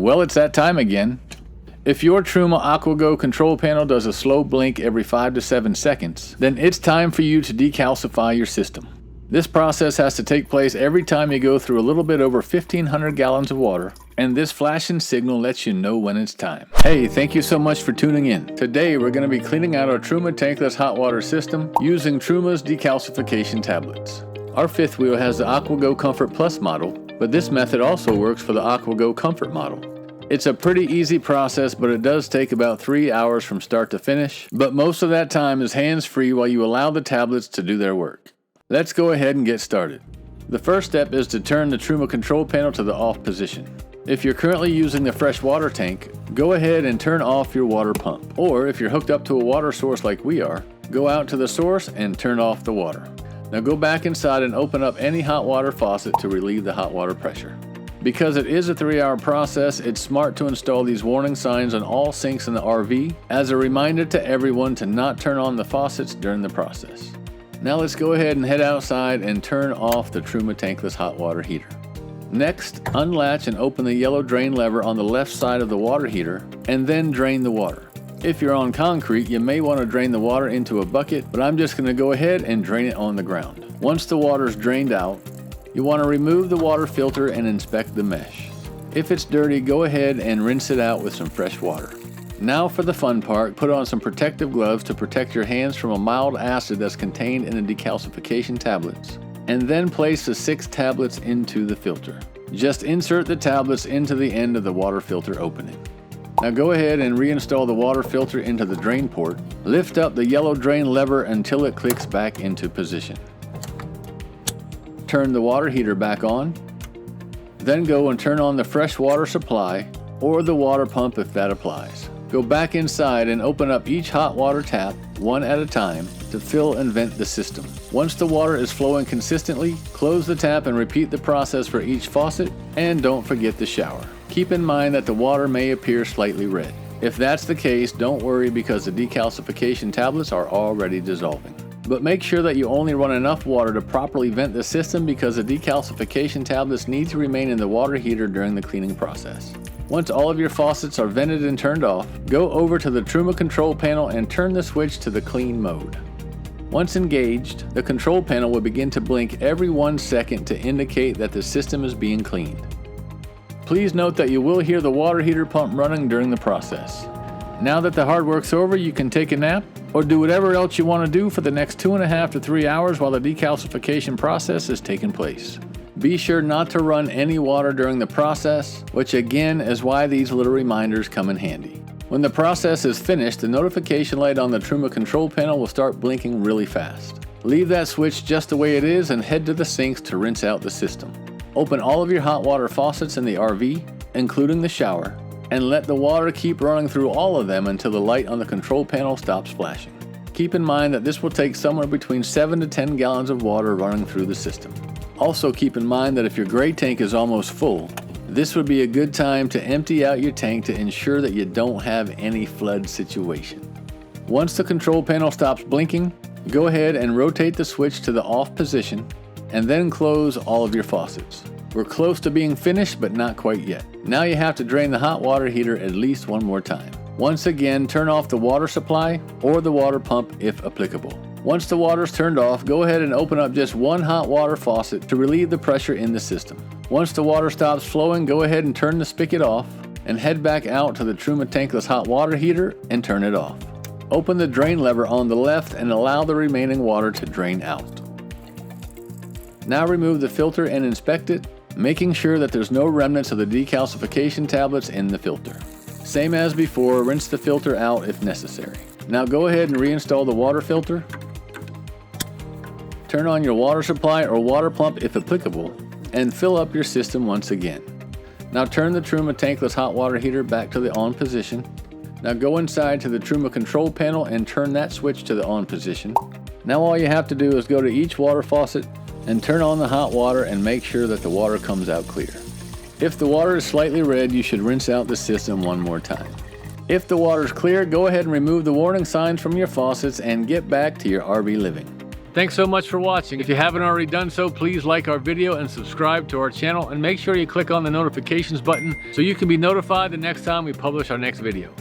Well, it's that time again. If your Truma AquaGo control panel does a slow blink every 5 to 7 seconds, then it's time for you to decalcify your system. This process has to take place every time you go through a little bit over 1,500 gallons of water, and this flashing signal lets you know when it's time. Hey, thank you so much for tuning in. Today we're going to be cleaning out our Truma tankless hot water system using Truma's decalcification tablets. Our fifth wheel has the AquaGo Comfort Plus model, but this method also works for the AquaGo Comfort model. It's a pretty easy process, but it does take about 3 hours from start to finish, but most of that time is hands-free while you allow the tablets to do their work. Let's go ahead and get started. The first step is to turn the Truma control panel to the off position. If you're currently using the fresh water tank, go ahead and turn off your water pump. Or if you're hooked up to a water source like we are, go out to the source and turn off the water. Now go back inside and open up any hot water faucet to relieve the hot water pressure. Because it is a 3-hour process, it's smart to install these warning signs on all sinks in the RV as a reminder to everyone to not turn on the faucets during the process. Now let's go ahead and head outside and turn off the Truma tankless hot water heater. Next, unlatch and open the yellow drain lever on the left side of the water heater and then drain the water. If you're on concrete, you may want to drain the water into a bucket, but I'm just going to go ahead and drain it on the ground. Once the water's drained out, you want to remove the water filter and inspect the mesh. If it's dirty, go ahead and rinse it out with some fresh water. Now for the fun part, put on some protective gloves to protect your hands from a mild acid that's contained in the decalcification tablets, and then place the 6 tablets into the filter. Just insert the tablets into the end of the water filter opening. Now go ahead and reinstall the water filter into the drain port. Lift up the yellow drain lever until it clicks back into position. Turn the water heater back on. Then go and turn on the fresh water supply or the water pump if that applies. Go back inside and open up each hot water tap, one at a time, to fill and vent the system. Once the water is flowing consistently, close the tap and repeat the process for each faucet, and don't forget the shower. Keep in mind that the water may appear slightly red. If that's the case, don't worry because the decalcification tablets are already dissolving. But make sure that you only run enough water to properly vent the system because the decalcification tablets need to remain in the water heater during the cleaning process. Once all of your faucets are vented and turned off, go over to the Truma control panel and turn the switch to the clean mode. Once engaged, the control panel will begin to blink every 1 second to indicate that the system is being cleaned. Please note that you will hear the water heater pump running during the process. Now that the hard work's over, you can take a nap or do whatever else you want to do for the next 2.5 to 3 hours while the decalcification process is taking place. Be sure not to run any water during the process, which again is why these little reminders come in handy. When the process is finished, the notification light on the Truma control panel will start blinking really fast. Leave that switch just the way it is and head to the sinks to rinse out the system. Open all of your hot water faucets in the RV, including the shower, and let the water keep running through all of them until the light on the control panel stops flashing. Keep in mind that this will take somewhere between 7 to 10 gallons of water running through the system. Also keep in mind that if your gray tank is almost full, this would be a good time to empty out your tank to ensure that you don't have any flood situation. Once the control panel stops blinking, go ahead and rotate the switch to the off position and then close all of your faucets. We're close to being finished, but not quite yet. Now you have to drain the hot water heater at least one more time. Once again, turn off the water supply or the water pump if applicable. Once the water's turned off, go ahead and open up just one hot water faucet to relieve the pressure in the system. Once the water stops flowing, go ahead and turn the spigot off and head back out to the Truma tankless hot water heater and turn it off. Open the drain lever on the left and allow the remaining water to drain out. Now remove the filter and inspect it, making sure that there's no remnants of the decalcification tablets in the filter. Same as before, rinse the filter out if necessary. Now go ahead and reinstall the water filter. Turn on your water supply or water pump if applicable, and fill up your system once again. Now turn the Truma tankless hot water heater back to the on position. Now go inside to the Truma control panel and turn that switch to the on position. Now all you have to do is go to each water faucet and turn on the hot water and make sure that the water comes out clear. If the water is slightly red, you should rinse out the system one more time. If the water is clear, go ahead and remove the warning signs from your faucets and get back to your RV living. Thanks so much for watching. If you haven't already done so, please like our video and subscribe to our channel, and make sure you click on the notifications button so you can be notified the next time we publish our next video.